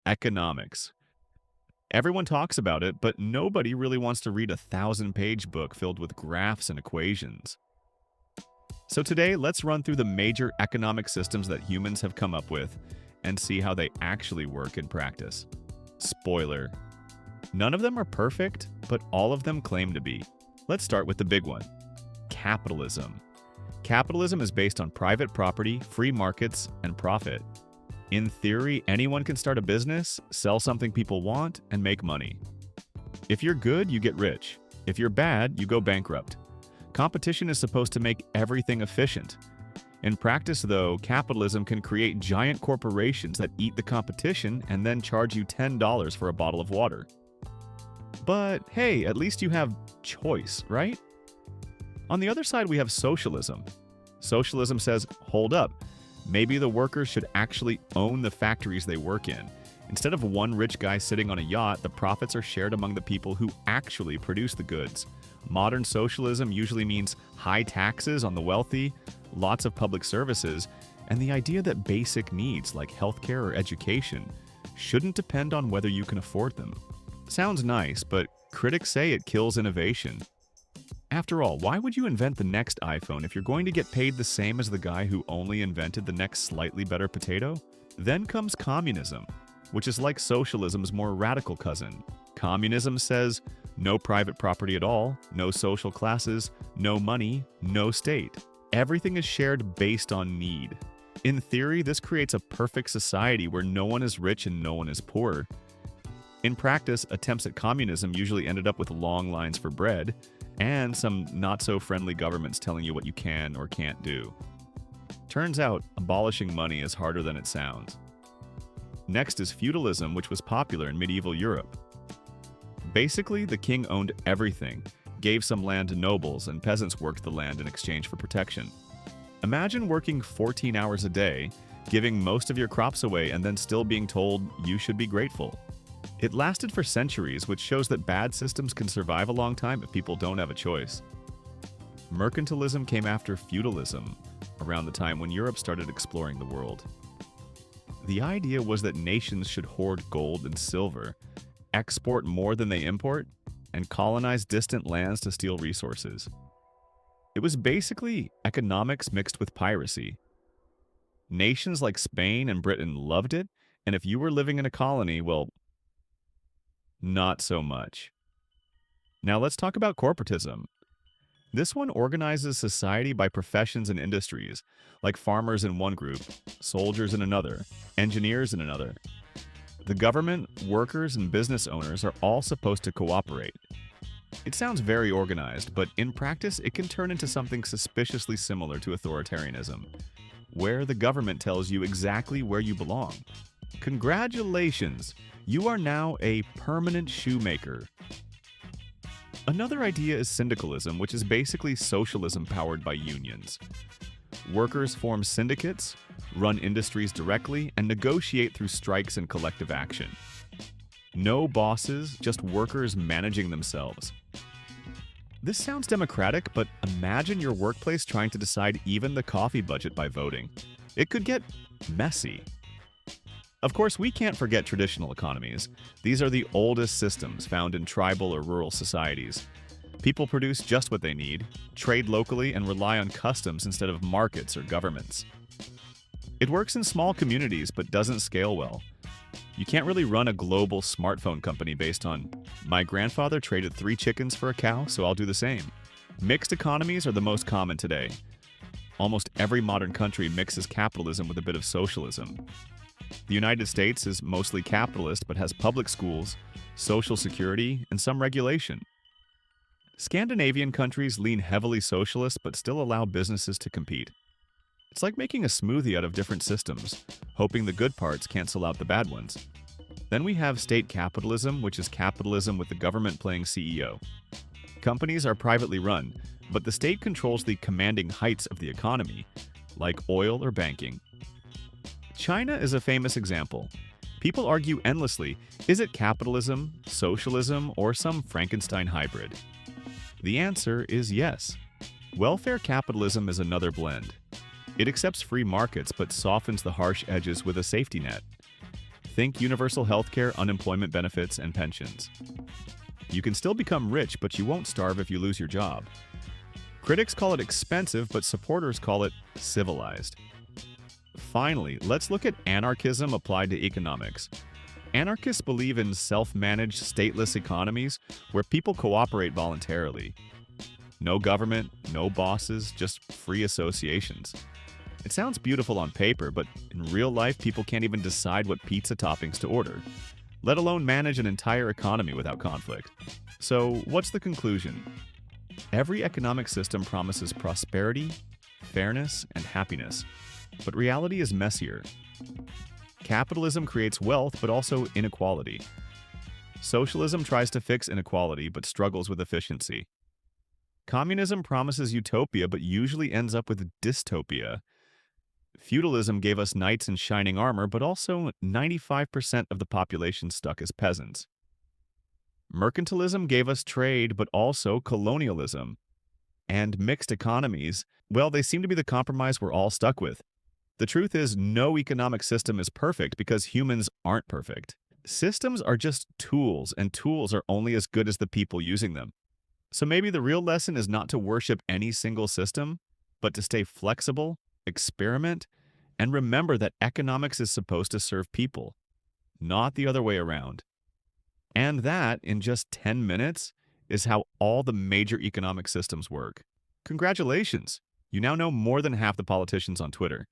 Economics. Everyone talks about it, but nobody really wants to read a 1,000-page book filled with graphs and equations. So today, let's run through the major economic systems that humans have come up with and see how they actually work in practice. Spoiler: none of them are perfect, but all of them claim to be. Let's start with the big one: capitalism. Capitalism is based on private property, free markets, and profit. In theory, anyone can start a business, sell something people want, and make money. If you're good, you get rich. If you're bad, you go bankrupt. Competition is supposed to make everything efficient. In practice, though, capitalism can create giant corporations that eat the competition and then charge you $10 for a bottle of water. But hey, at least you have choice, right? On the other side, we have socialism. Socialism says, hold up, maybe the workers should actually own the factories they work in. Instead of one rich guy sitting on a yacht, the profits are shared among the people who actually produce the goods. Modern socialism usually means high taxes on the wealthy, lots of public services, and the idea that basic needs like healthcare or education shouldn't depend on whether you can afford them. Sounds nice, but critics say it kills innovation. After all, why would you invent the next iPhone if you're going to get paid the same as the guy who only invented the next slightly better potato? Then comes communism, which is like socialism's more radical cousin. Communism says no private property at all, no social classes, no money, no state. Everything is shared based on need. In theory, this creates a perfect society where no one is rich and no one is poor. In practice, attempts at communism usually ended up with long lines for bread and some not-so-friendly governments telling you what you can or can't do. Turns out, abolishing money is harder than it sounds. Next is feudalism, which was popular in medieval Europe. Basically, the king owned everything, gave some land to nobles, and peasants worked the land in exchange for protection. Imagine working 14 hours a day, giving most of your crops away, and then still being told you should be grateful. It lasted for centuries, which shows that bad systems can survive a long time if people don't have a choice. Mercantilism came after feudalism, around the time when Europe started exploring the world. The idea was that nations should hoard gold and silver, export more than they import, and colonize distant lands to steal resources. It was basically economics mixed with piracy. Nations like Spain and Britain loved it, and if you were living in a colony, well, not so much. Now let's talk about corporatism. This one organizes society by professions and industries, like farmers in one group, soldiers in another, engineers in another. The government, workers, and business owners are all supposed to cooperate. It sounds very organized, but in practice it can turn into something suspiciously similar to authoritarianism, where the government tells you exactly where you belong. Congratulations! You are now a permanent shoemaker. Another idea is syndicalism, which is basically socialism powered by unions. Workers form syndicates, run industries directly, and negotiate through strikes and collective action. No bosses, just workers managing themselves. This sounds democratic, but imagine your workplace trying to decide even the coffee budget by voting. It could get messy. Of course, we can't forget traditional economies. These are the oldest systems found in tribal or rural societies. People produce just what they need, trade locally, and rely on customs instead of markets or governments. It works in small communities but doesn't scale well. You can't really run a global smartphone company based on, my grandfather traded 3 chickens for a cow, so I'll do the same. Mixed economies are the most common today. Almost every modern country mixes capitalism with a bit of socialism. The United States is mostly capitalist but has public schools, social security, and some regulation. Scandinavian countries lean heavily socialist but still allow businesses to compete. It's like making a smoothie out of different systems, hoping the good parts cancel out the bad ones. Then we have state capitalism, which is capitalism with the government playing CEO. Companies are privately run, but the state controls the commanding heights of the economy, like oil or banking. China is a famous example. People argue endlessly, is it capitalism, socialism, or some Frankenstein hybrid? The answer is yes. Welfare capitalism is another blend. It accepts free markets but softens the harsh edges with a safety net. Think universal healthcare, unemployment benefits, and pensions. You can still become rich, but you won't starve if you lose your job. Critics call it expensive, but supporters call it civilized. Finally, let's look at anarchism applied to economics. Anarchists believe in self-managed, stateless economies where people cooperate voluntarily. No government, no bosses, just free associations. It sounds beautiful on paper, but in real life, people can't even decide what pizza toppings to order, let alone manage an entire economy without conflict. So, what's the conclusion? Every economic system promises prosperity, fairness, and happiness, but reality is messier. Capitalism creates wealth, but also inequality. Socialism tries to fix inequality, but struggles with efficiency. Communism promises utopia, but usually ends up with dystopia. Feudalism gave us knights in shining armor, but also 95% of the population stuck as peasants. Mercantilism gave us trade, but also colonialism. And mixed economies, well, they seem to be the compromise we're all stuck with. The truth is, no economic system is perfect because humans aren't perfect. Systems are just tools, and tools are only as good as the people using them. So maybe the real lesson is not to worship any single system, but to stay flexible, experiment, and remember that economics is supposed to serve people, not the other way around. And that, in just 10 minutes, is how all the major economic systems work. Congratulations! You now know more than half the politicians on Twitter.